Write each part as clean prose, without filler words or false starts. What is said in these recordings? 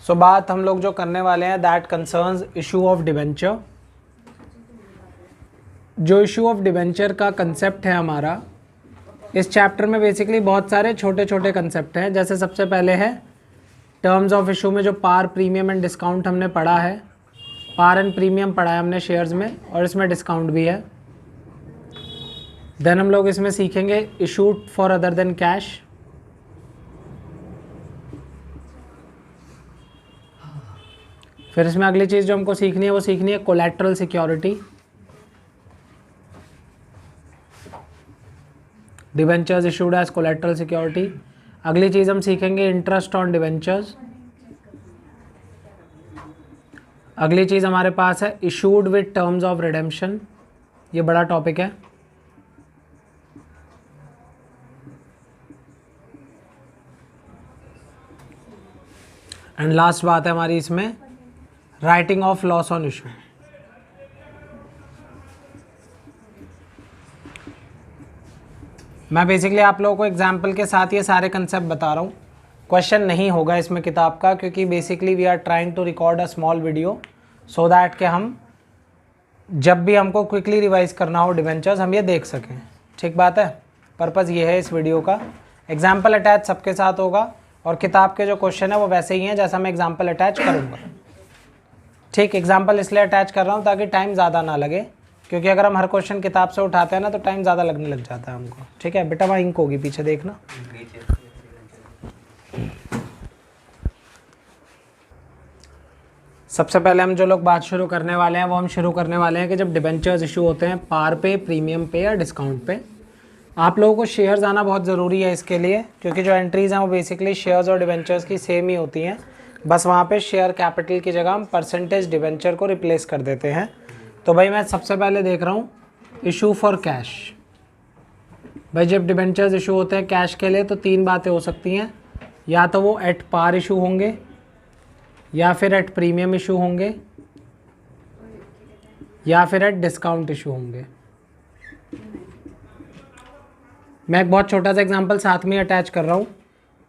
सो बात हम लोग जो करने वाले हैं that concerns issue of debenture. जो इशू ऑफ डिबेंचर का कंसेप्ट है हमारा, इस चैप्टर में बेसिकली बहुत सारे छोटे छोटे कंसेप्ट हैं। जैसे सबसे पहले है टर्म्स ऑफ इशू में जो पार, प्रीमियम एंड डिस्काउंट हमने पढ़ा है। पार एंड प्रीमियम पढ़ा है हमने शेयर्स में, और इसमें डिस्काउंट भी है। देन हम लोग इसमें सीखेंगे issued for other than cash. फिर इसमें अगली चीज़ जो हमको सीखनी है वो सीखनी है collateral security. Debentures issued as collateral security. अगली चीज़ हम सीखेंगे इंटरेस्ट ऑन डिबेंचर्स। अगली चीज़ हमारे पास है issued with terms of redemption. ये बड़ा टॉपिक है। एंड लास्ट बात है हमारी इसमें writing of loss on issue. मैं बेसिकली आप लोगों को एग्जाम्पल के साथ ये सारे कंसेप्ट बता रहा हूँ। क्वेश्चन नहीं होगा इसमें किताब का, क्योंकि basically we are trying to record a small video so that कि हम जब भी हमको क्विकली रिवाइज करना हो डिबेंचर्स हम ये देख सकें। ठीक बात है, पर्पज़ ये है इस वीडियो का। एग्जाम्पल अटैच सबके साथ होगा, और किताब के जो क्वेश्चन है वो वैसे ही हैं जैसा मैं एग्जाम्पल अटैच करूँगा। ठीक, एग्जाम्पल इसलिए अटैच कर रहा हूँ ताकि टाइम ज़्यादा ना लगे, क्योंकि अगर हम हर क्वेश्चन किताब से उठाते हैं ना तो टाइम ज़्यादा लगने लग जाता है हमको। ठीक है बेटा, वहाँ इंक होगी पीछे देखना। सबसे पहले हम जो लोग बात शुरू करने वाले हैं वो हम शुरू करने वाले हैं कि जब डिबेंचर्स इशू होते हैं पार पे, प्रीमियम पे या डिस्काउंट पे, आप लोगों को शेयर्स आना बहुत ज़रूरी है इसके लिए, क्योंकि जो एंट्रीज़ हैं वो बेसिकली शेयर्स और डिबेंचर्स की सेम ही होती हैं। बस वहाँ पे शेयर कैपिटल की जगह हम परसेंटेज डिबेंचर को रिप्लेस कर देते हैं। तो भाई मैं सबसे पहले देख रहा हूँ इशू फॉर कैश। भाई जब डिबेंचर्स इशू होते हैं कैश के लिए तो तीन बातें हो सकती हैं, या तो वो एट पार इशू होंगे, या फिर एट प्रीमियम इशू होंगे, या फिर एट डिस्काउंट इशू होंगे। मैं एक बहुत छोटा सा एग्जांपल साथ में अटैच कर रहा हूँ।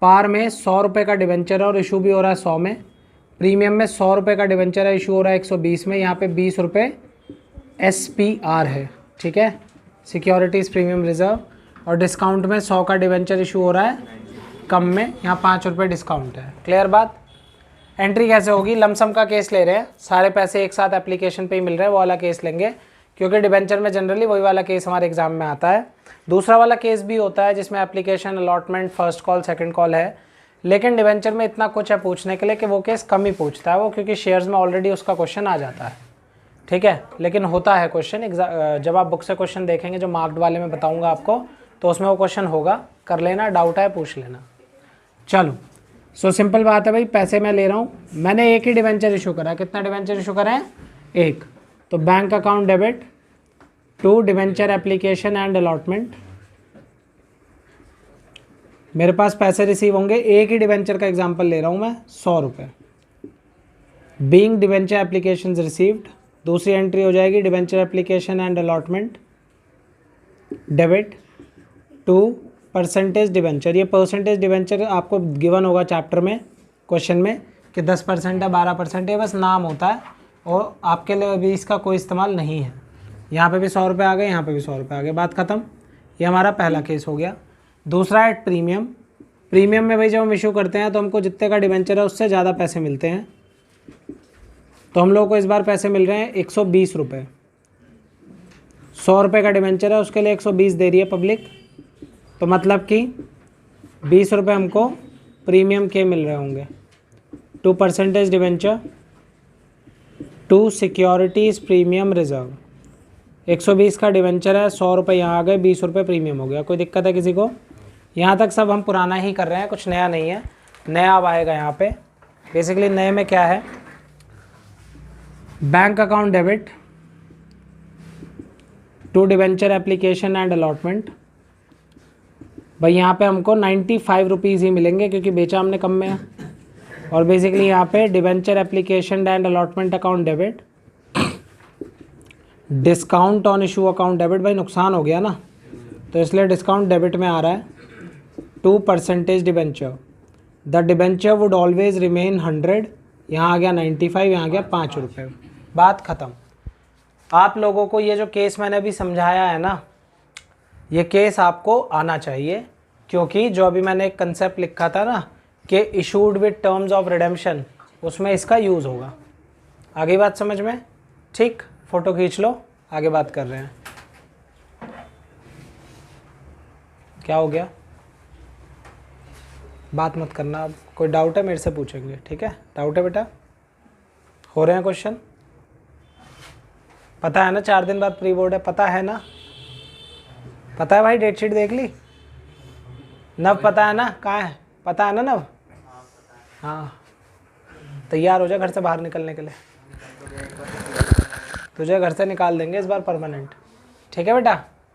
पार में 100 रुपये का डिबेंचर है और इशू भी हो रहा है 100 में। प्रीमियम में 100 रुपये का डिबेंचर है, इशू हो रहा है 120 में। यहाँ पे 20 रुपये SPR है, ठीक है, सिक्योरिटीज़ प्रीमियम रिजर्व। और डिस्काउंट में 100 का डिबेंचर इशू हो रहा है कम में, यहाँ 5 रुपये डिस्काउंट है। क्लियर बात। एंट्री कैसे होगी? लमसम का केस ले रहे हैं, सारे पैसे एक साथ एप्लीकेशन पे ही मिल रहे हैं, वो वाला केस लेंगे, क्योंकि डिबेंचर में जनरली वही वाला केस हमारे एग्जाम में आता है। दूसरा वाला केस भी होता है जिसमें application, allotment, first call, second call है, लेकिन डिबेंचर में इतना कुछ है पूछने के लिए कि वो केस कम ही पूछता है वो, क्योंकि शेयर्स में ऑलरेडी उसका क्वेश्चन आ जाता है। ठीक है, लेकिन होता है क्वेश्चन। जब आप बुक से क्वेश्चन देखेंगे जो मार्क्ड वाले में बताऊँगा आपको, तो उसमें वो क्वेश्चन होगा, कर लेना, डाउट है पूछ लेना। चलो, सो सिंपल बात है भाई, पैसे मैं ले रहा हूँ, मैंने एक ही डिबेंचर इशू करा है। कितना डिबेंचर इशू करा है? एक। तो bank account debit to debenture application and allotment. मेरे पास पैसे रिसीव होंगे, एक ही डिबेंचर का एग्जांपल ले रहा हूँ मैं, 100 रुपये। बीइंग डिबेंचर एप्लीकेशन रिसीव्ड, दूसरी एंट्री हो जाएगी debenture application and allotment debit to percentage debenture. ये परसेंटेज डिबेंचर आपको गिवन होगा चैप्टर में, क्वेश्चन में, कि 10% है, 12% है, बस नाम होता है, और आपके लिए अभी इसका कोई इस्तेमाल नहीं है। यहाँ पे भी 100 रुपये आ गए, यहाँ पे भी 100 रुपये आ गए, बात ख़त्म। ये हमारा पहला केस हो गया। दूसरा है प्रीमियम। प्रीमियम में भाई जब हम इशू करते हैं तो हमको जितने का डिबेंचर है उससे ज़्यादा पैसे मिलते हैं। तो हम लोगों को इस बार पैसे मिल रहे हैं 120 रुपये। 100 रुपये का डिबेंचर है, उसके लिए 120 दे रही है पब्लिक, तो मतलब कि 20 रुपये हमको प्रीमियम के मिल रहे होंगे। To percentage debenture to securities premium reserve. 120 का डिबेंचर है, 100 रुपये यहाँ आ गए, 20 रुपये प्रीमियम हो गया। कोई दिक्कत है किसी को? यहाँ तक सब हम पुराना ही कर रहे हैं, कुछ नया नहीं है। नया अब आएगा यहाँ पे। बेसिकली नए में क्या है? Bank account debit to debenture application and allotment. भाई यहाँ पे हमको 95 रुपीज़ ही मिलेंगे, क्योंकि बेचा हमने कम में है। और बेसिकली यहाँ पे debenture application and allotment account debit, discount on issue account debit. भाई नुकसान हो गया ना, तो इसलिए डिस्काउंट डेबिट में आ रहा है। To percentage debenture, the debenture would always remain 100 यहाँ आ गया 95, यहाँ आ गया 5 रुपये, बात ख़त्म। आप लोगों को ये जो केस मैंने अभी समझाया है ना, ये केस आपको आना चाहिए, क्योंकि जो अभी मैंने एक कंसेप्ट लिखा था ना कि issued with terms of redemption, उसमें इसका यूज़ होगा। आगे बात समझ में? ठीक, फ़ोटो खींच लो, आगे बात कर रहे हैं। क्या हो गया? बात मत करना, अब कोई डाउट है मेरे से पूछेंगे, ठीक है? डाउट है बेटा? हो रहे हैं क्वेश्चन? पता है ना 4 दिन बाद प्री बोर्ड है, पता है ना? पता है भाई, डेट शीट देख ली? नव पता है ना? कहाँ है? पता है ना नव? हाँ, तैयार हो जा घर से बाहर निकलने के लिए, तुझे घर से निकाल देंगे इस बार परमानेंट, ठीक है बेटा?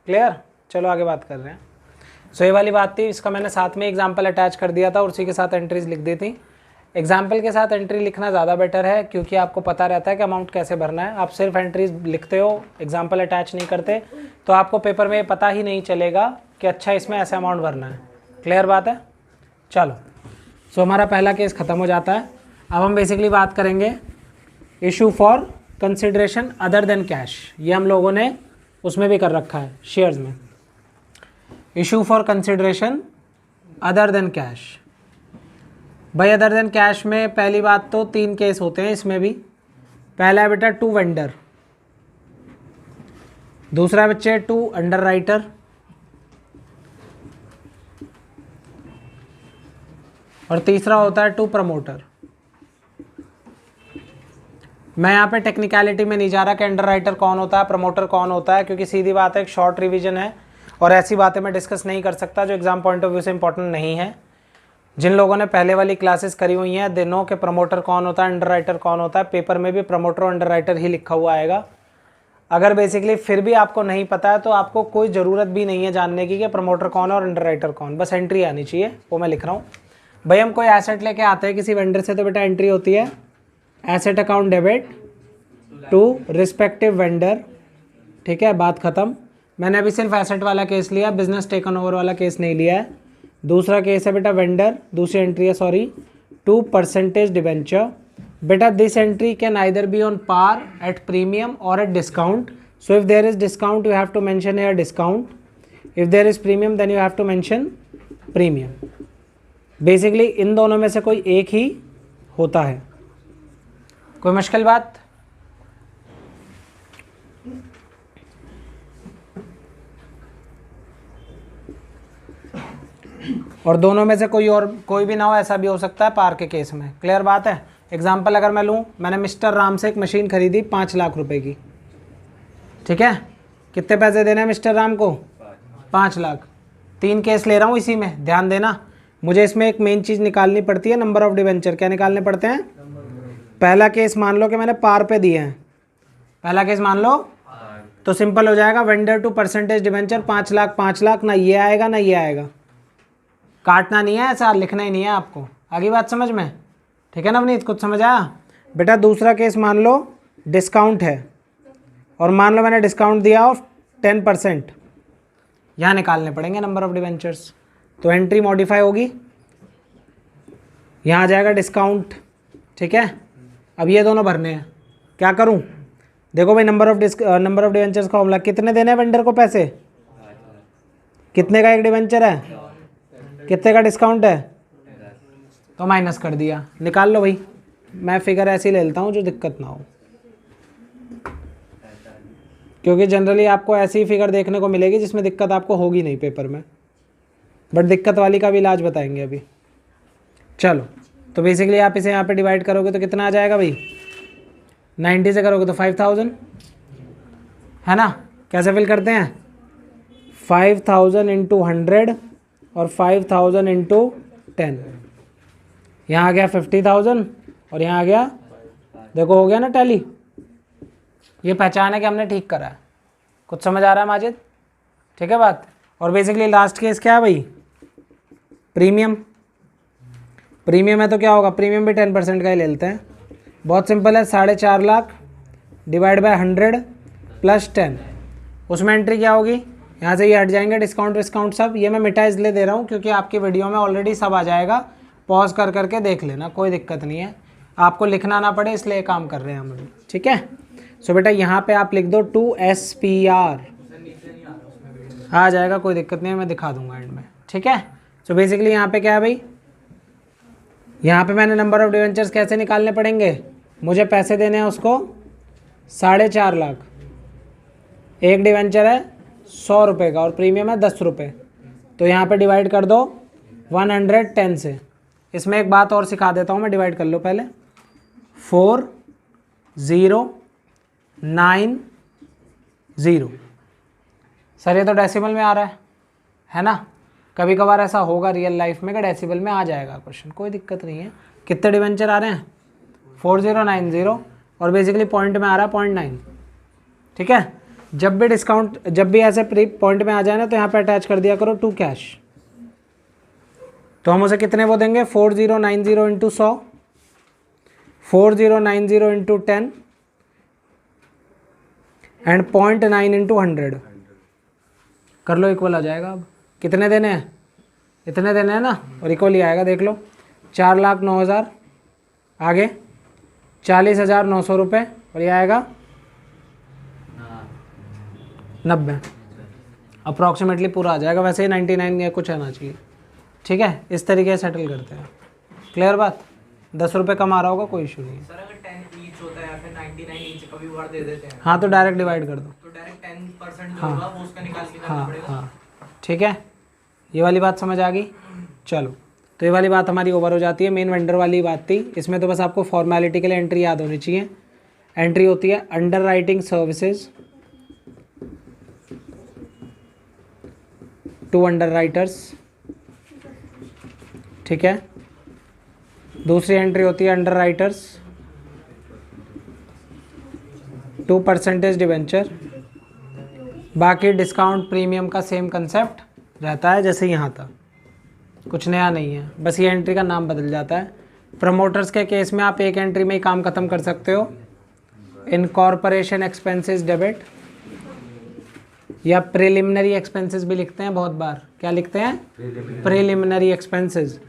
क्लियर? चलो आगे बात कर रहे हैं। सो ये वाली बात थी, इसका मैंने साथ में एग्जाम्पल अटैच कर दिया था और उसी के साथ एंट्रीज लिख दी थी। एग्जाम्पल के साथ एंट्री लिखना ज़्यादा बेटर है, क्योंकि आपको पता रहता है कि अमाउंट कैसे भरना है। आप सिर्फ एंट्रीज लिखते हो, एग्जाम्पल अटैच नहीं करते, तो आपको पेपर में ये पता ही नहीं चलेगा कि अच्छा इसमें ऐसा अमाउंट भरना है। क्लियर बात है? चलो, सो हमारा पहला केस ख़त्म हो जाता है। अब हम बेसिकली बात करेंगे issue for consideration other than cash. ये हम लोगों ने उसमें भी कर रखा है, शेयर्स में। Issue for consideration other than cash. भाई अदर देन कैश में पहली बात तो 3 केस होते हैं इसमें भी। पहला है बेटा टू वेंडर, दूसरा बच्चे टू अंडर राइटर, और तीसरा होता है टू प्रमोटर। मैं यहाँ पे टेक्निकलिटी में नहीं जा रहा कि अंडर राइटर कौन होता है, प्रमोटर कौन होता है, क्योंकि सीधी बात है एक शॉर्ट रिवीजन है और ऐसी बातें मैं डिस्कस नहीं कर सकता जो एग्जाम पॉइंट ऑफ व्यू से इंपॉर्टेंट नहीं है। जिन लोगों ने पहले वाली क्लासेस करी हुई हैं दे नो के प्रमोटर कौन होता है, अंडर राइटर कौन होता है। पेपर में भी प्रमोटर और अंडर राइटर ही लिखा हुआ आएगा। अगर बेसिकली फिर भी आपको नहीं पता है तो आपको कोई ज़रूरत भी नहीं है जानने की कि प्रमोटर कौन है और अंडर राइटर कौन, बस एंट्री आनी चाहिए, वो मैं लिख रहा हूँ। भाई हम कोई एसेट लेके आते हैं किसी वेंडर से, तो बेटा एंट्री होती है asset account debit to respective vendor, ठीक है? बात ख़त्म। मैंने अभी सिर्फ एसेट वाला केस लिया, बिजनेस टेकन ओवर वाला केस नहीं लिया है। दूसरा केस है बेटा वेंडर, दूसरी एंट्री है सॉरी टू परसेंटेज डिबेंचर। बेटा this entry can either be on par, at premium और at discount. So if there is discount you have to mention here discount, if there is premium then you have to mention premium. Basically इन दोनों में से कोई एक ही होता है। कोई मुश्किल बात? और दोनों में से कोई भी ना हो, ऐसा भी हो सकता है पार के केस में। क्लियर बात है? एग्जाम्पल अगर मैं लूँ, मैंने मिस्टर राम से एक मशीन खरीदी 5 लाख रुपए की, ठीक है? कितने पैसे देने हैं मिस्टर राम को? 5 लाख। 3 केस ले रहा हूँ इसी में, ध्यान देना। मुझे इसमें एक मेन चीज़ निकालनी पड़ती है, नंबर ऑफ डिवेंचर। क्या निकालने पड़ते हैं? पहला केस मान लो कि मैंने पार पे दिए हैं, पहला केस मान लो, तो सिंपल हो जाएगा vendor to percentage debenture 5 lakh 5 lakh, ना ये आएगा ना ये आएगा। काटना नहीं है, ऐसा लिखना ही नहीं है आपको। आगे बात समझ में? ठीक है ना नवनीत, कुछ समझ आया? बेटा दूसरा केस मान लो डिस्काउंट है, और मान लो मैंने डिस्काउंट दिया ऑफ 10%, यहाँ निकालने पड़ेंगे नंबर ऑफ डिवेंचर्स। तो एंट्री मॉडिफाई होगी, यहाँ आ जाएगा डिस्काउंट, ठीक है? अब ये दोनों भरने हैं, क्या करूँ? देखो भाई नंबर ऑफ डिवेंचर्स का फॉर्मूला, कितने देने हैं वेंडर को पैसे? कितने का एक डिवेंचर है? कितने का डिस्काउंट है? तो माइनस कर दिया, निकाल लो भाई। मैं फिगर ऐसे ही ले लेता हूँ जो दिक्कत ना हो, क्योंकि जनरली आपको ऐसी ही फिगर देखने को मिलेगी जिसमें दिक्कत आपको होगी नहीं पेपर में, बट दिक्कत वाली का भी इलाज बताएंगे अभी। चलो, तो बेसिकली आप इसे यहाँ पे डिवाइड करोगे तो कितना आ जाएगा भाई? 90 से करोगे तो 5000, है ना? कैसे फिल करते हैं? 5000 इंटू 100 और 5000 इंटू 10। यहाँ आ गया 50,000 और यहाँ आ गया, देखो हो गया ना टैली। ये पहचान है कि हमने ठीक करा है। कुछ समझ आ रहा है माजिद? ठीक है बात। और बेसिकली लास्ट केस क्या है भाई? प्रीमियम। प्रीमियम है तो क्या होगा? प्रीमियम भी 10% का ही ले लेते हैं। बहुत सिंपल है, 4.5 लाख डिवाइड बाय 100 प्लस 10। उसमें एंट्री क्या होगी? यहाँ से ये हट जाएंगे, डिस्काउंट विस्काउंट सब। ये मैं मिटा इसलिए दे रहा हूँ क्योंकि आपकी वीडियो में ऑलरेडी सब आ जाएगा, पॉज कर करके देख लेना, कोई दिक्कत नहीं है। आपको लिखना ना पड़े इसलिए काम कर रहे हैं हम अभी, ठीक है। सो बेटा यहाँ पे आप लिख दो 2SPR, आ जाएगा, कोई दिक्कत नहीं है, मैं दिखा दूंगा एंड में, ठीक है। सो बेसिकली यहाँ पे क्या है भाई, यहाँ पे मैंने नंबर ऑफ डिवेंचर्स कैसे निकालने पड़ेंगे, मुझे पैसे देने हैं उसको 4.5 लाख, एक डिवेंचर है 100 रुपये का और प्रीमियम है 10 रुपये, तो यहाँ पे डिवाइड कर दो 110 से। इसमें एक बात और सिखा देता हूँ मैं, डिवाइड कर लो पहले, 4090। सर ये तो डेसिमल में आ रहा है ना, कभी कभार ऐसा होगा रियल लाइफ में कि डेसिमल में आ जाएगा क्वेश्चन, कोई दिक्कत नहीं है। कितने डिवेंचर आ रहे हैं, 4090, और बेसिकली पॉइंट में आ रहा है 0.9, ठीक है। जब भी डिस्काउंट, जब भी ऐसे पॉइंट में आ जाए ना, तो यहाँ पे अटैच कर दिया करो टू कैश। तो हम उसे कितने वो देंगे, 4090 इंटू 100, 4090 इंटू 10 एंड 0.9 इंटू 100 कर लो, इक्वल आ जाएगा। अब कितने देने हैं, इतने देने हैं ना, और इक्वल ही आएगा, देख लो 4,09,000, आगे 40,900 रुपये, और ये आएगा 90, अप्रॉक्सीमेटली पूरा आ जाएगा। वैसे ही 99 या कुछ आना चाहिए, ठीक है। इस तरीके से सेटल करते हैं, क्लियर बात। 10 रुपये कम आ रहा होगा, कोई इशू नहीं है। सर अगर 10 ईच होता है या फिर 99 ईच कभी बार दे देते हैं, हाँ तो डायरेक्ट डिवाइड कर दो, तो डायरेक्ट 10% जो हाँ, होगा वो उसका निकाल के करना हाँ पड़ेगा। हाँ, ठीक है। ये वाली बात समझ आ गई, चलो। तो ये वाली बात हमारी ओवर हो जाती है, मेन वेंडर वाली बात थी। इसमें तो बस आपको फॉर्मेलिटी के लिए एंट्री याद होनी चाहिए। एंट्री होती है underwriting services to underwriters, ठीक है। दूसरी एंट्री होती है underwriters to percentage debenture. बाकी डिस्काउंट प्रीमियम का सेम कंसेप्ट रहता है जैसे यहाँ था, कुछ नया नहीं है, बस ये एंट्री का नाम बदल जाता है। प्रमोटर्स के केस में आप एक एंट्री में ही काम ख़त्म कर सकते हो, इनकॉर्पोरेशन एक्सपेंसेस डेबिट, या प्रिलिमिनरी एक्सपेंसेस भी लिखते हैं बहुत बार। क्या लिखते हैं, preliminary expenses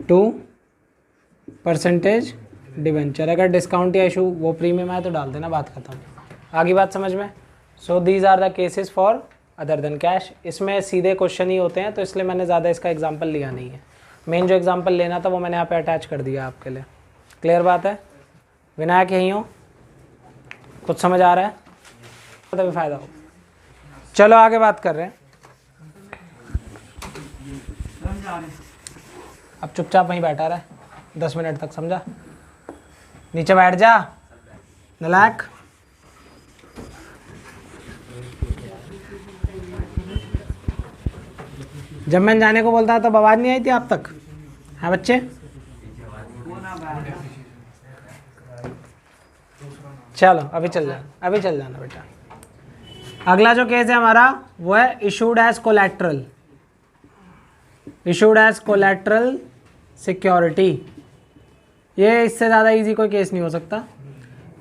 to percentage debenture. अगर डिस्काउंट या इशू वो प्रीमियम है तो डाल देना, बात खत्म। आगे बात समझ में। So these are the cases for other than cash. इसमें सीधे क्वेश्चन ही होते हैं, तो इसलिए मैंने ज़्यादा इसका एग्जांपल लिया नहीं है। मेन जो एग्जांपल लेना था वो मैंने यहाँ पे अटैच कर दिया आपके लिए, क्लियर बात है। विनायक यहीं हो, कुछ समझ आ रहा है, तभी फ़ायदा हो। चलो आगे बात कर रहे हैं। अब चुपचाप वहीं बैठा रहा है 10 मिनट तक, समझा। नीचे बैठ जा नलायक। जब मैं जाने को बोलता तब आवाज़ नहीं आई थी आप तक, हाँ बच्चे। चलो अभी चल जाना, अभी चल जाना बेटा। अगला जो केस है हमारा वो है issued as collateral. Issued as collateral security. ये इससे ज़्यादा इजी कोई केस नहीं हो सकता।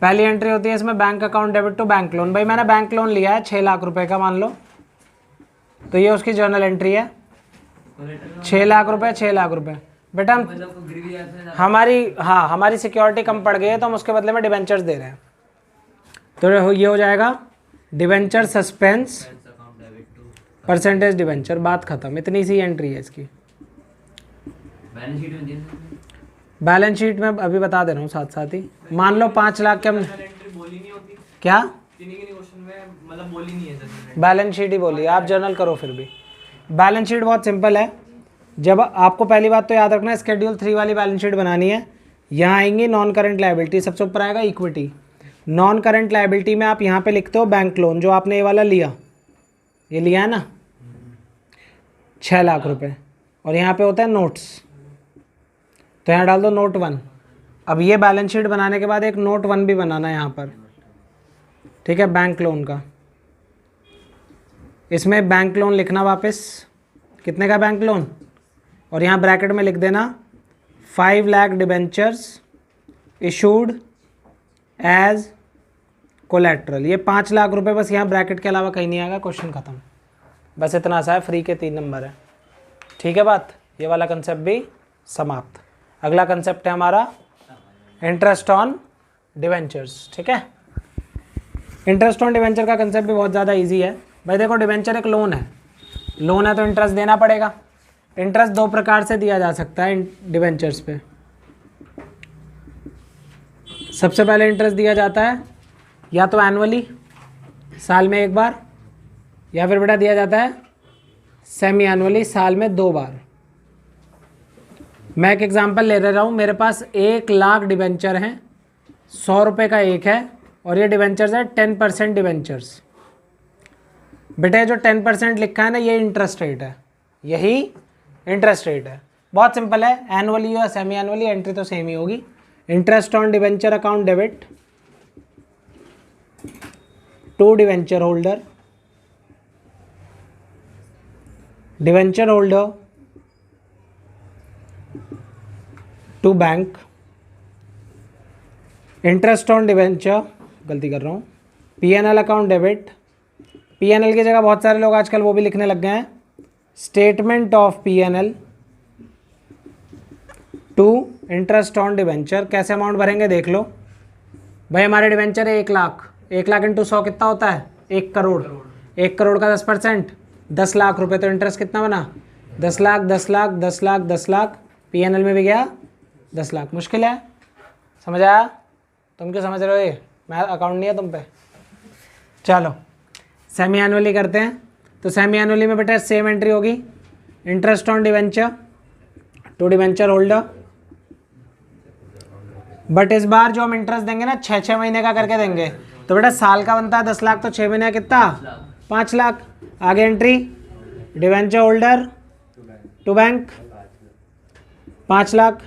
पहली एंट्री होती है इसमें bank account debit to bank loan. भाई मैंने बैंक लोन लिया है 6 लाख रुपए का, मान लो, तो ये उसकी जर्नल एंट्री है 6 लाख रुपए, 6 लाख रुपए। बेटा हम हमारी सिक्योरिटी कम पड़ गई है तो हम उसके बदले में डिवेंचर्स दे रहे हैं, तो ये हो जाएगा डिवेंचर सस्पेंस परसेंटेज डिवेंचर, बात खत्म। इतनी सी एंट्री है इसकी। बैलेंस शीट में अभी बता दे रहा हूँ साथ साथ ही। मान लो 5 लाख के हम क्या बैलेंस शीट ही बोली, आप जर्नल करो फिर भी। बैलेंस शीट बहुत सिंपल है। जब आपको पहली बात तो याद रखना है, स्केड्यूल 3 वाली बैलेंस शीट बनानी है। यहाँ आएंगी नॉन करंट लायबिलिटी, सबसे ऊपर आएगा इक्विटी। नॉन करंट लायबिलिटी में आप यहाँ पे लिखते हो बैंक लोन, जो आपने ये वाला लिया, ये लिया है ना 6 लाख रुपए, और यहाँ पे होता है नोट्स, तो यहाँ डाल दो नोट 1। अब ये बैलेंस शीट बनाने के बाद एक नोट 1 भी बनाना है यहाँ पर, ठीक है, बैंक लोन का। इसमें बैंक लोन लिखना वापस, कितने का बैंक लोन, और यहाँ ब्रैकेट में लिख देना 5 lakh debentures issued as collateral. ये 5 लाख रुपए बस यहाँ ब्रैकेट के अलावा कहीं नहीं आएगा, क्वेश्चन खत्म। बस इतना सा है, फ्री के 3 नंबर है, ठीक है बात। ये वाला कंसेप्ट भी समाप्त। अगला कंसेप्ट है हमारा इंटरेस्ट ऑन डिवेंचर्स। ठीक है, इंटरेस्ट ऑन डिवेंचर का कंसेप्ट भी बहुत ज़्यादा इजी है भाई। देखो डिवेंचर एक लोन है, लोन है तो इंटरेस्ट देना पड़ेगा। इंटरेस्ट दो प्रकार से दिया जा सकता है डिवेंचर्स पे। सबसे पहले इंटरेस्ट दिया जाता है या तो एनुअली, साल में एक बार, या फिर बेटा दिया जाता है सेमी एनुअली, साल में 2 बार। मैं एक एग्जांपल ले रहा हूँ, मेरे पास 1 लाख डिवेंचर हैं, 100 रुपये का एक है, और ये डिवेंचर्स है 10% डिवेंचर्स। बेटे जो 10% लिखा है ना, ये इंटरेस्ट रेट है, यही इंटरेस्ट रेट है। बहुत सिंपल है, एनुअली या सेमी एनुअली एंट्री तो सेम ही होगी। Interest on debenture account debit to debenture holder, debenture holder to bank. Interest on debenture, गलती कर रहा हूँ, पीएनएल अकाउंट डेबिट। पीएनएल की जगह बहुत सारे लोग आजकल वो भी लिखने लग गए हैं, statement of PNL to interest on debenture. कैसे अमाउंट भरेंगे देख लो भाई। हमारे डिवेंचर है 1 लाख, 1 लाख इंटू 100 कितना होता है? 1 करोड़। 1 करोड़ का 10% 10 लाख रुपए, तो इंटरेस्ट कितना बना? 10 लाख 10 लाख 10 लाख 10 लाख। पीएनएल में भी गया 10 लाख। मुश्किल है, समझ आया? तुम क्यों समझ रहे हो? ये मैं अकाउंट नहीं है तुम पे। चलो सेमी एनुअली करते हैं। तो सेमी एनुअली में बेटा सेम एंट्री होगी, interest on debenture to debenture holder. But इस बार जो हम इंटरेस्ट देंगे ना 6-6 महीने का करके देंगे। तो बेटा साल का बनता है 10 लाख, तो 6 महीने का कितना? 5 लाख। आगे entry debenture holder to bank 5 lakh.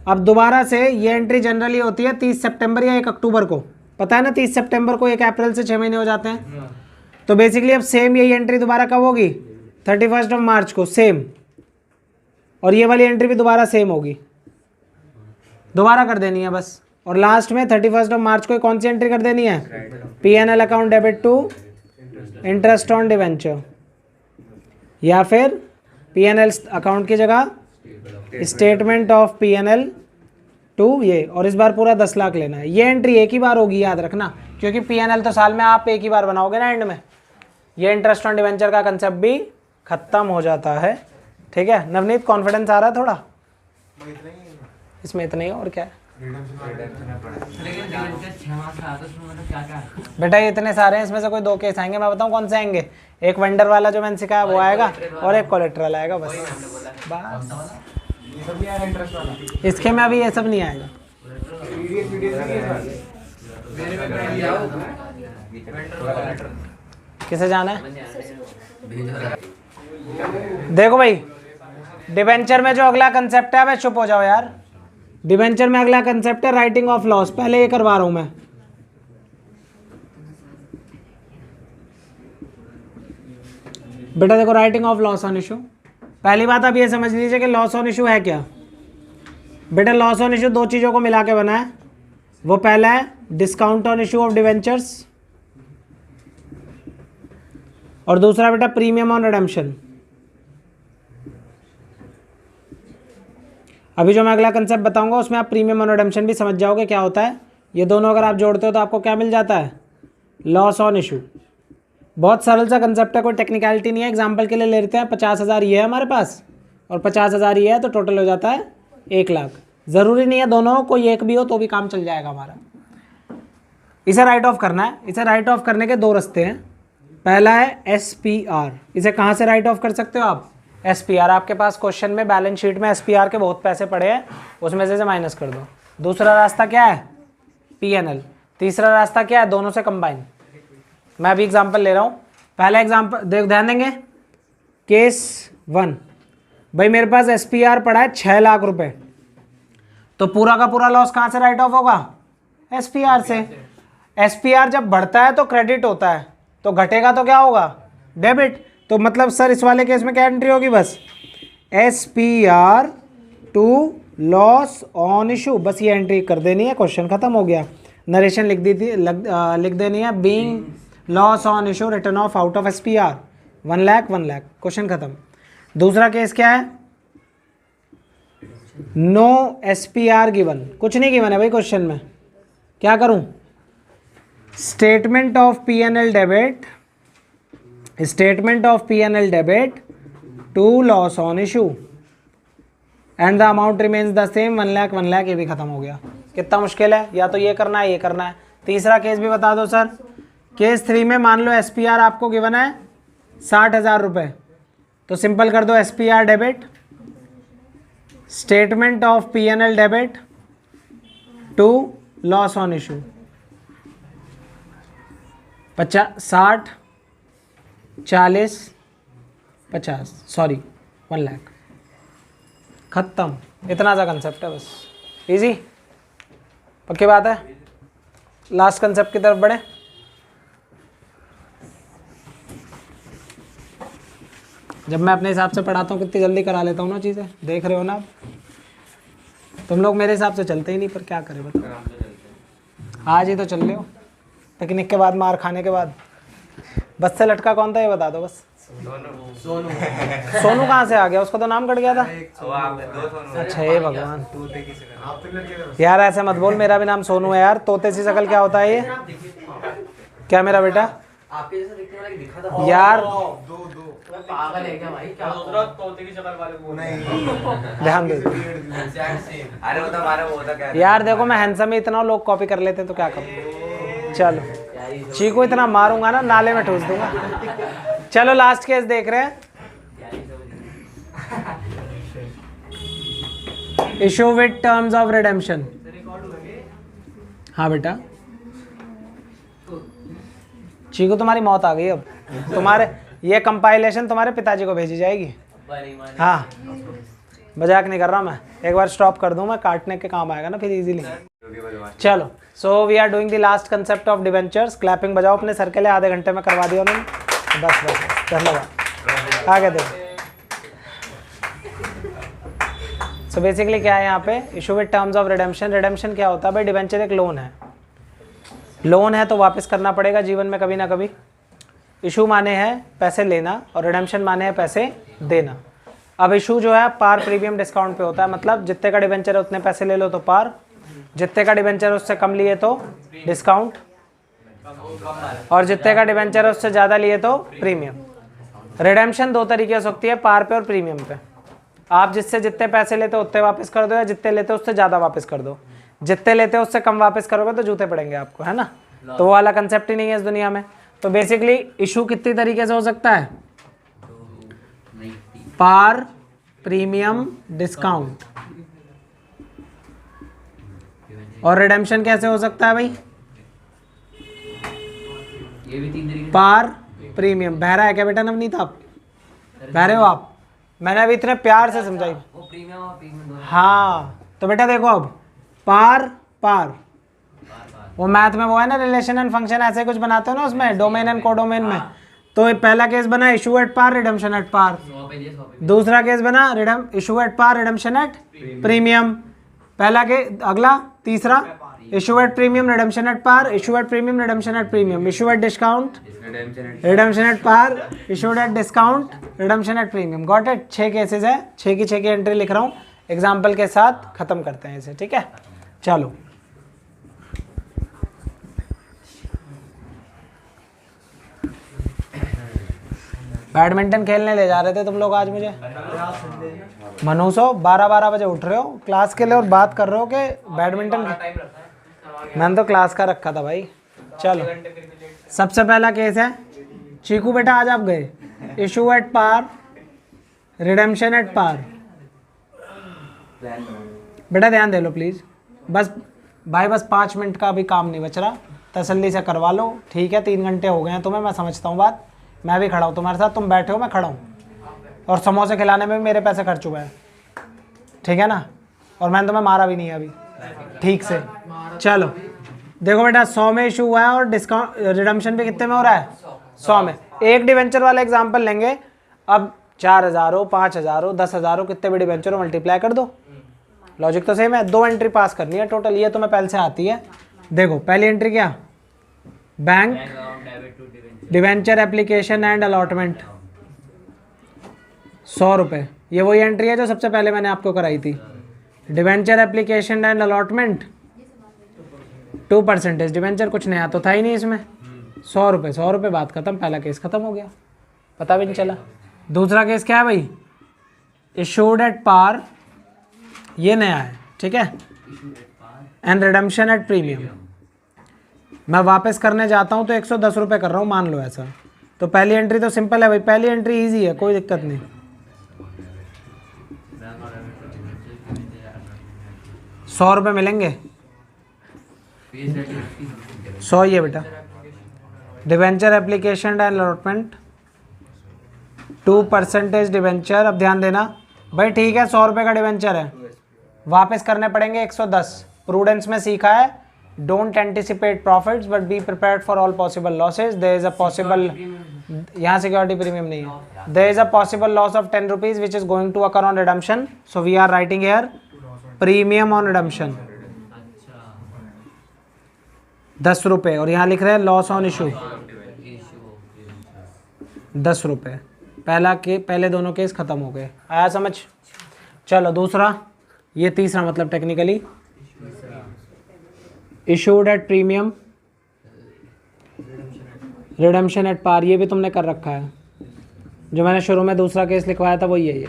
अब दोबारा से ये एंट्री जनरली होती है 30 सितंबर या 1 अक्टूबर को। पता है ना 30 सितंबर को 1 अप्रैल से 6 महीने हो जाते हैं। तो बेसिकली अब सेम यही एंट्री दोबारा कब होगी? 31 मार्च को सेम। और ये वाली एंट्री भी दोबारा सेम होगी, दोबारा कर देनी है बस। और लास्ट में 31 मार्च को कौन सी एंट्री कर देनी है? PNL account debit to interest on debenture, या फिर पीएनएल अकाउंट की जगह स्टेटमेंट ऑफ पीएनएल टू ये। और इस बार पूरा 10 लाख लेना है। ये एंट्री एक ही बार होगी, याद रखना, क्योंकि पीएनएल तो साल में आप एक ही बार बनाओगे ना एंड में। ये इंटरेस्ट ऑन डिवेंचर का कंसेप्ट भी खत्म हो जाता है। ठीक है नवनीत, कॉन्फिडेंस आ रहा है थोड़ा? इसमें इतना ही, और क्या है बेटा? ये इतने सारे हैं, इसमें से कोई 2 केस आएंगे। मैं बताऊं कौन से आएंगे? एक वेंडर वाला जो मैंने सिखाया वो आएगा, और एक कोलेट्रल आएगा, बस। इसके में अभी ये सब नहीं आएगा। किसे जाना है? देखो भाई, डिवेंचर में जो अगला कंसेप्ट है, मैं चुप हो जाओ यार। डिवेंचर में अगला कंसेप्ट है राइटिंग ऑफ लॉस। पहले ये करवा रहा हूं मैं। बेटा देखो, writing of loss on issue, पहली बात आप ये समझ लीजिए कि लॉस ऑन इशू है क्या। बेटा लॉस ऑन इशू 2 चीज़ों को मिला के बना है। वो पहला है discount on issue of debentures, और दूसरा बेटा प्रीमियम ऑन रिडेम्पशन। अभी जो मैं अगला कंसेप्ट बताऊंगा उसमें आप प्रीमियम ऑन रिडेम्पशन भी समझ जाओगे क्या होता है। ये दोनों अगर आप जोड़ते हो तो आपको क्या मिल जाता है? Loss on issue. बहुत सरल सा कंसेप्ट है, कोई टेक्निकलिटी नहीं है। एग्जांपल के लिए ले लेते हैं 50,000 ये है हमारे पास, और 50,000 ये है, तो टोटल हो जाता है 1 लाख। ज़रूरी नहीं है दोनों, कोई एक भी हो तो भी काम चल जाएगा हमारा। इसे राइट ऑफ करना है। इसे राइट ऑफ करने के 2 रास्ते हैं। पहला है SPR। इसे कहाँ से राइट ऑफ कर सकते हो आप? SPR। आपके पास क्वेश्चन में बैलेंस शीट में SPR के बहुत पैसे पड़े हैं, उसमें से माइनस कर दो। दूसरा रास्ता क्या है? PNL। तीसरा रास्ता क्या है? दोनों से कंबाइन। मैं अभी एग्जांपल ले रहा हूँ। पहला एग्जांपल ध्यान देंगे, केस 1। भाई मेरे पास SPR पड़ा है 6 लाख रुपए, तो पूरा का पूरा लॉस कहाँ से राइट ऑफ होगा? SPR से। SPR जब बढ़ता है तो क्रेडिट होता है, तो घटेगा तो क्या होगा? डेबिट। तो मतलब सर इस वाले केस में क्या एंट्री होगी? बस SPR to loss on issue, बस ये एंट्री कर देनी है, क्वेश्चन खत्म हो गया। नरेशन लिख दी थी, लिख देनी है, being loss on issue return of out of SPR 1 lakh 1 lakh, question खत्म। दूसरा केस क्या है? नो SPR गिवन, कुछ नहीं गिवन है भाई क्वेश्चन में, क्या करूं? Statement of P&L debit, statement of P&L debit to loss on issue and the amount remains the same, 1 lakh 1 lakh, ये भी खत्म हो गया। कितना मुश्किल है, या तो ये करना है ये करना है। तीसरा केस भी बता दो सर। केस 3 में मान लो SPR आपको गिवन है 60,000 रुपये, तो सिंपल कर दो SPR debit, statement of P&L debit to loss on issue 60 40 50, sorry 1 lakh, खत्म। इतना सा कंसेप्ट है बस, इजी, पक्की बात है। लास्ट कंसेप्ट की तरफ बढ़े। जब मैं अपने हिसाब से पढ़ाता हूँ कितनी जल्दी करा लेता हूँ ना चीज़ें, देख रहे हो ना आप। तुम लोग मेरे हिसाब से चलते ही नहीं, पर क्या करें बताओ। आज ही तो चल रहे हो, पिकनिक के बाद, मार खाने के बाद। बस से लटका कौन था ये बता दो बस। सोनू कहाँ से आ गया, उसका तो नाम कट गया था। अच्छा हे भगवान, यार ऐसे मत बोल, मेरा भी नाम सोनू है यार। तोते सी शकल क्या होता है ये? क्या मेरा बेटा? आपके जैसा दिखने वाला दिखा था यार पागल है क्या भाई? क्या सोच रहा हो? तोते की शक्ल वाले बोल नहीं, ध्यान दे। अरे वो तो हमारा वो था क्या यार देखो, मैं हैंडसम ही इतना, लोग कॉपी कर लेते हैं तो क्या करूँ। चलो चीकू इतना मारूंगा ना, नाले में ठूस दूंगा। चलो लास्ट केस देख रहे हैं। Issue with terms of redemption. हाँ बेटा, चीकू तुम्हारी मौत आ गई अब। तुम्हारे ये कंपाइलेशन तुम्हारे पिताजी को भेजी जाएगी। हाँ, मजाक नहीं कर रहा मैं, एक बार स्टॉप कर दूं मैं, काटने के काम आएगा ना फिर इजीली। चलो, so we are doing the last concept of debentures. Clapping बजाओ अपने सर के लिए, आधे घंटे में करवा दिया उन्होंने। बस बस, धन्यवाद। आगे देखो। सो बेसिकली क्या है यहाँ पे, issue with terms of redemption. Redemption क्या होता है भाई? डिबेंचर एक लोन है, लोन है तो वापस करना पड़ेगा जीवन में कभी ना कभी। इशू माने है पैसे लेना और रिडेम्पशन माने है पैसे देना। अब इशू जो है पार प्रीमियम डिस्काउंट पे होता है, मतलब जितने का डिबेंचर है उतने पैसे ले लो तो पार, जितने का डिबेंचर है उससे कम लिए तो डिस्काउंट, और जितने का डिबेंचर है उससे ज़्यादा लिए तो प्रीमियम। रिडेम्पशन दो तरीके से होती है, पार पे और प्रीमियम पे। आप जिससे जितने पैसे लेते हो उतने वापस कर दो, या जितने लेते हो उससे ज़्यादा वापस कर दो। जितने लेते हो उससे कम वापस करोगे तो जूते पड़ेंगे आपको, है ना। तो वो वाला कंसेप्ट ही नहीं है इस दुनिया में। तो बेसिकली इशू कितनी तरीके से हो सकता है? पार, प्रीमियम, डिस्काउंट। और रिडेम्पशन कैसे हो सकता है भाई? ये भी 3 तरीके। पार, प्रीमियम। बहरा है क्या बेटा नवनीत आप? बहरे हो आप? मैंने अभी इतने प्यार से समझाई। वो प्रीमियम और प्रीमियम दोनों। हाँ तो बेटा देखो, अब पार पार, वो मैथ में वो है ना, रिलेशन एंड फंक्शन ऐसे कुछ बनाते हो ना उसमें, डोमेन एंड कोडोमेन में। तो पहला केस बना issue at par, redemption at par. दूसरा केस बना issue at par, redemption at premium. पहला के अगला, तीसरा issue at premium, redemption at par, issue at premium, redemption at premium, issue at discount, redemption at par, issued at discount, redemption at premium. Got it? 6 cases है, 6 की 6 की entry लिख रहा हूँ, एग्जाम्पल के साथ खत्म करते हैं इसे, ठीक है। चलो बैडमिंटन खेलने ले जा रहे थे तुम लोग आज मुझे। मनूसो 12-12 बजे उठ रहे हो क्लास के लिए और बात कर रहे हो कि बैडमिंटन। मैंने तो क्लास का रखा था भाई। चलो सबसे पहला केस है, चीकू बेटा आज आप गए, issue at par, redemption at par. बेटा ध्यान दे लो प्लीज़, बस भाई बस 5 मिनट का भी काम नहीं बच रहा, तसल्ली से करवा लो, ठीक है। 3 घंटे हो गए हैं तुम्हें, मैं समझता हूँ बात, मैं भी खड़ा हूँ तुम्हारे साथ, तुम बैठे हो मैं खड़ा हूँ, और समोसे खिलाने में भी मेरे पैसे खर्च हुए हैं, ठीक है ना। और मैंने तुम्हें मारा भी नहीं है अभी ठीक से। चलो देखो बेटा, 100 में इशू हुआ है और डिस्काउंट रिडम्पशन भी कितने में हो रहा है? 100 में। एक डिवेंचर वाला एग्जाम्पल लेंगे। अब 4,000 हो, 5,000 हो, 10,000 हो, कितने भी डिवेंचर हो मल्टीप्लाई कर दो। लॉजिक तो सेम है, 2 एंट्री पास करनी है टोटल, ये तुम्हें पहले से आती है। देखो पहली एंट्री क्या, bank debenture application and allotment 100 रुपये। ये वही एंट्री है जो सबसे पहले मैंने आपको कराई थी। Debenture application and allotment 2%। Debenture कुछ नया तो था ही नहीं इसमें। 100 रुपये, बात खत्म, पहला केस खत्म हो गया, पता भी नहीं चला। दूसरा केस क्या है भाई, इशूड एट पार, ये नया है, ठीक है, एंड रिडम्पशन एट प्रीमियम। मैं वापस करने जाता हूँ तो 110 रुपये कर रहा हूँ, मान लो ऐसा। तो पहली एंट्री तो सिंपल है भाई, पहली एंट्री इजी है, कोई दिक्कत नहीं। 100 रुपये मिलेंगे, 100 ये बेटा। Debenture application and allotment 2% debenture. अब ध्यान देना भाई, ठीक है 100 रुपये का डिवेंचर है, वापस करने पड़ेंगे 110। प्रूडेंस में सीखा है, don't anticipate profits but be prepared for all possible losses. There is a possible, यहाँ सिक्योरिटी प्रीमियम नहीं है, there is a possible loss of 10 rupees which is going to occur on redemption, so we are writing here premium on redemption 10 रुपये, और यहाँ लिख रहे हैं loss on issue 10 रुपये। पहले दोनों केस खत्म हो गए, आया समझ। चलो दूसरा, ये तीसरा मतलब technically issued at premium, redemption at par, ये भी तुमने कर रखा है। जो मैंने शुरू में दूसरा केस लिखवाया था वही है ये।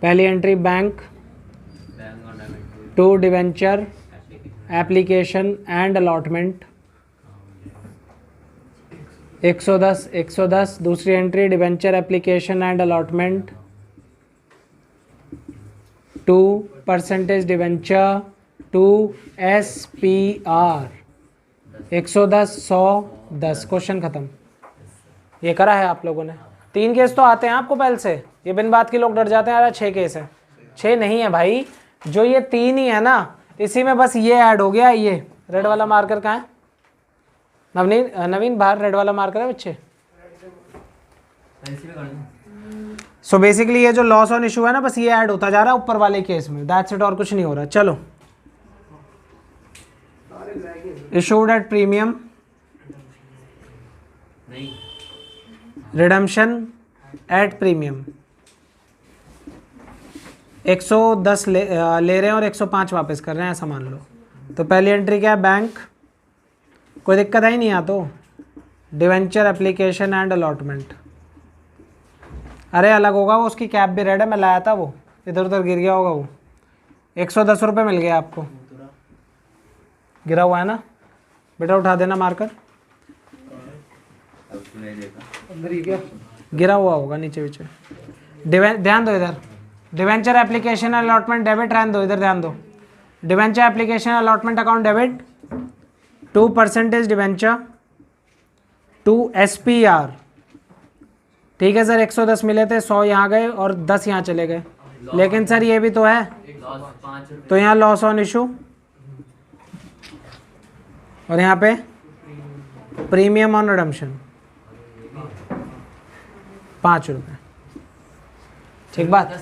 पहली entry bank to debenture application and allotment 110। दूसरी entry debenture application and allotment 2% debenture to SPR 110 110। Question खत्म, ये करा है आप लोगों ने। 3 केस तो आते हैं आपको पहले से, ये बिन बात के लोग डर जाते हैं यार 6 केस है। 6 नहीं है भाई, जो ये 3 ही है ना, इसी में बस ये ऐड हो गया। ये रेड वाला मार्कर कहाँ है नवीन बाहर रेड वाला मार्कर है बच्चे। सो बेसिकली ये जो लॉस ऑन इशू है ना, बस ये ऐड होता जा रहा है ऊपर वाले केस में, दैट्स इट, और कुछ नहीं हो रहा। चलो issued at premium, redemption at premium 110 ले रहे हैं और 105 वापस कर रहे हैं, ऐसा मान लो। तो पहली एंट्री क्या है, बैंक, कोई दिक्कत है ही नहीं। यहाँ तो डिवेंचर एप्लीकेशन एंड अलॉटमेंट, अरे अलग होगा वो, उसकी कैप भी रेड है, मैं लाया था वो, इधर उधर गिर गया होगा वो। 110 रुपये मिल गया आपको, गिरा हुआ है ना बेटा, उठा देना मार्कर, गिरा हुआ होगा नीचे नीचे। ध्यान दो इधर, डिवेंचर एप्लीकेशन अलॉटमेंट डेबिट, रहने दो इधर, ध्यान दो। Debenture application allotment account debit 2% debenture to SPR, ठीक है सर। 110 मिले थे, 100 यहाँ गए और 10 यहाँ चले गए, लेकिन सर ये भी तो है, तो यहाँ लॉस ऑन इशू, और यहाँ पे प्रीमियम ऑन रिडम्पशन 5 रुपये, ठीक बात।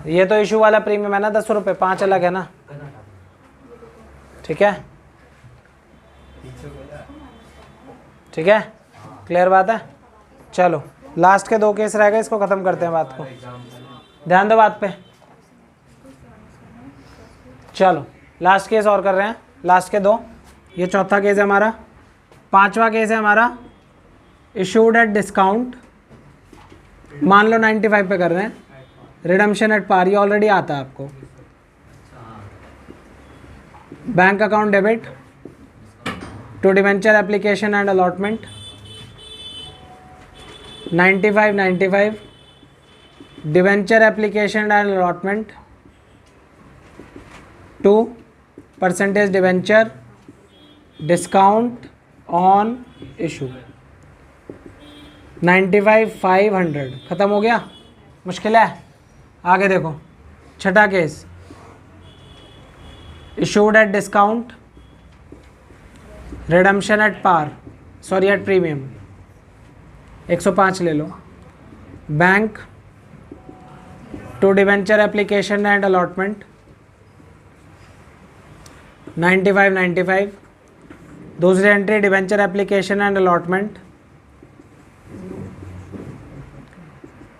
ये तो इशू वाला प्रीमियम है ना 10 रुपये, 5 अलग है ना, ठीक है ठीक है, क्लियर बात है। चलो लास्ट के 2 केस रह गए, इसको खत्म करते हैं बात को, ध्यान दो बात पे। चलो लास्ट केस और कर रहे हैं, लास्ट के 2, ये चौथा केस है हमारा। 5वां केस है हमारा इशूड एट डिस्काउंट, मान लो 95 पे कर रहे हैं, रिडम्पशन एट पार, ये ऑलरेडी आता है आपको। Bank account debit to debenture application and allotment 95 debenture application and allotment 2% debenture discount on issue 95 500। ख़त्म हो गया, मुश्किल है। आगे देखो, छठा case issued at discount, redemption at par, sorry at premium 105 ले लो। Bank to debenture application and allotment 95 दूसरी entry debenture application and allotment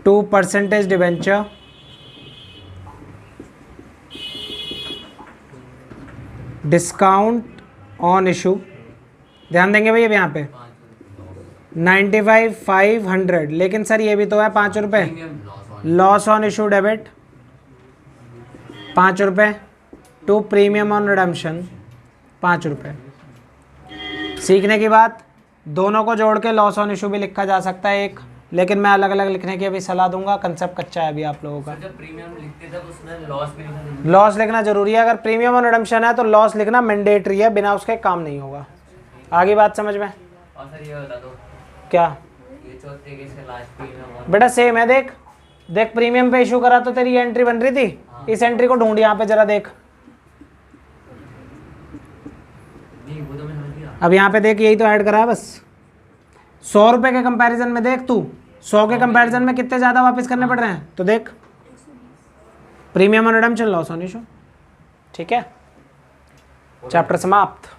2% debenture discount on issue, ध्यान देंगे भाई अब यहाँ पे 95 500, लेकिन सर ये भी तो है 5 रुपये। लॉस ऑन इशू डेबिट 5 रुपये, टू प्रीमियम ऑन रिडम्पशन 5 रुपये। सीखने की बात, दोनों को जोड़ के लॉस ऑन इशू भी लिखा जा सकता है एक, लेकिन मैं अलग अलग लिखने की अभी सलाह दूंगा, कंसेप्ट कच्चा है अभी आप लोगों का। जब प्रीमियम लिखते थे तो उसमें लॉस भी लिखा था। लॉस लिखना जरूरी है, अगर प्रीमियम और रिडम्पशन है तो लॉस लिखना मैंडेटरी है, बिना उसके काम नहीं होगा। आगे बात समझ में? और सर ये बता दो, क्या ये चौथे केस का लास्ट प्रीमियम बेटा सेम है, देख देख प्रीमियम पे इशू करा तो तेरी ये एंट्री बन रही थी, इस एंट्री को ढूंढ यहाँ पे जरा देख। नहीं, वो तो मैं समझ गया। अब यहाँ पे देख, यही तो ऐड करा है बस। 100 रुपए के कंपैरिजन में देख तू, 100 के कंपैरिजन में कितने ज़्यादा वापस करने पड़ रहे हैं, तो देख प्रीमियम और रिडम्पशन, लॉस ऑन इशू। ठीक है, चैप्टर समाप्त।